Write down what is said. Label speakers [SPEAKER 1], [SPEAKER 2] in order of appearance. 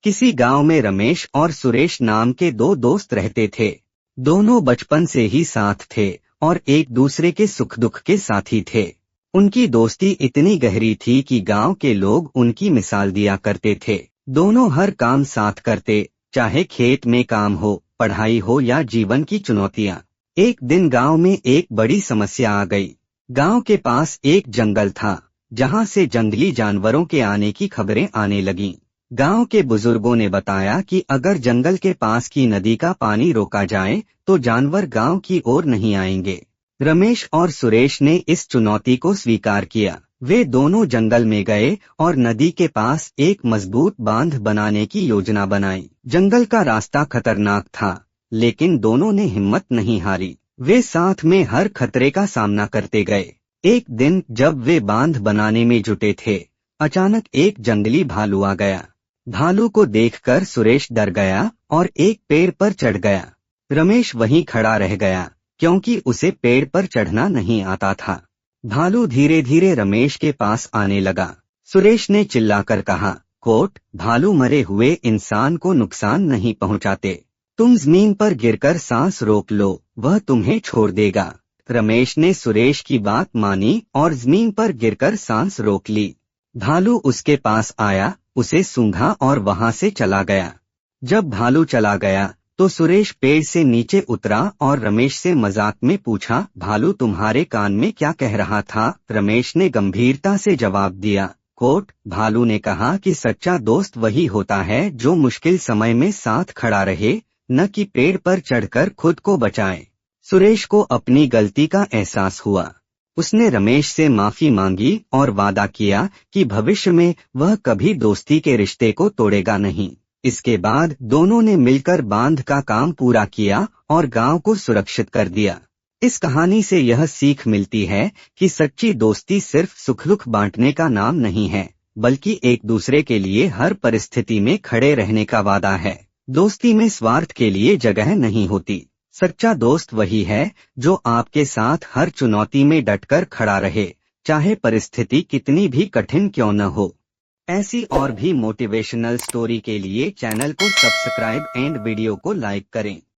[SPEAKER 1] किसी गांव में रमेश और सुरेश नाम के दो दोस्त रहते थे। दोनों बचपन से ही साथ थे और एक दूसरे के सुख दुख के साथी थे। उनकी दोस्ती इतनी गहरी थी कि गांव के लोग उनकी मिसाल दिया करते थे। दोनों हर काम साथ करते, चाहे खेत में काम हो, पढ़ाई हो या जीवन की चुनौतियां। एक दिन गांव में एक बड़ी समस्या आ गई। गांव के पास एक जंगल था, जहां से जंगली जानवरों के आने की खबरें आने लगीं। गांव के बुजुर्गों ने बताया कि अगर जंगल के पास की नदी का पानी रोका जाए तो जानवर गांव की ओर नहीं आएंगे। रमेश और सुरेश ने इस चुनौती को स्वीकार किया। वे दोनों जंगल में गए और नदी के पास एक मजबूत बांध बनाने की योजना बनाई। जंगल का रास्ता खतरनाक था, लेकिन दोनों ने हिम्मत नहीं हारी। वे साथ में हर खतरे का सामना करते गए। एक दिन जब वे बांध बनाने में जुटे थे, अचानक एक जंगली भालू आ गया। भालू को देखकर सुरेश डर गया और एक पेड़ पर चढ़ गया। रमेश वहीं खड़ा रह गया, क्योंकि उसे पेड़ पर चढ़ना नहीं आता था। भालू धीरे धीरे रमेश के पास आने लगा। सुरेश ने चिल्लाकर कहा, कोट, भालू मरे हुए इंसान को नुकसान नहीं पहुंचाते। तुम जमीन पर गिरकर सांस रोक लो, वह तुम्हें छोड़ देगा। रमेश ने सुरेश की बात मानी और जमीन पर गिरकर सांस रोक ली। भालू उसके पास आया, उसे सूंघा और वहां से चला गया। जब भालू चला गया तो सुरेश पेड़ से नीचे उतरा और रमेश से मजाक में पूछा, भालू तुम्हारे कान में क्या कह रहा था? रमेश ने गंभीरता से जवाब दिया, कोट, भालू ने कहा कि सच्चा दोस्त वही होता है जो मुश्किल समय में साथ खड़ा रहे, न कि पेड़ पर चढ़कर खुद को बचाए। सुरेश को अपनी गलती का एहसास हुआ। उसने रमेश से माफी मांगी और वादा किया कि भविष्य में वह कभी दोस्ती के रिश्ते को तोड़ेगा नहीं। इसके बाद दोनों ने मिलकर बांध का काम पूरा किया और गांव को सुरक्षित कर दिया। इस कहानी से यह सीख मिलती है कि सच्ची दोस्ती सिर्फ सुख दुख बांटने का नाम नहीं है, बल्कि एक दूसरे के लिए हर परिस्थिति में खड़े रहने का वादा है। दोस्ती में स्वार्थ के लिए जगह नहीं होती। सच्चा दोस्त वही है जो आपके साथ हर चुनौती में डटकर खड़ा रहे, चाहे परिस्थिति कितनी भी कठिन क्यों न हो। ऐसी और भी मोटिवेशनल स्टोरी के लिए चैनल को सब्सक्राइब एंड वीडियो को लाइक करें।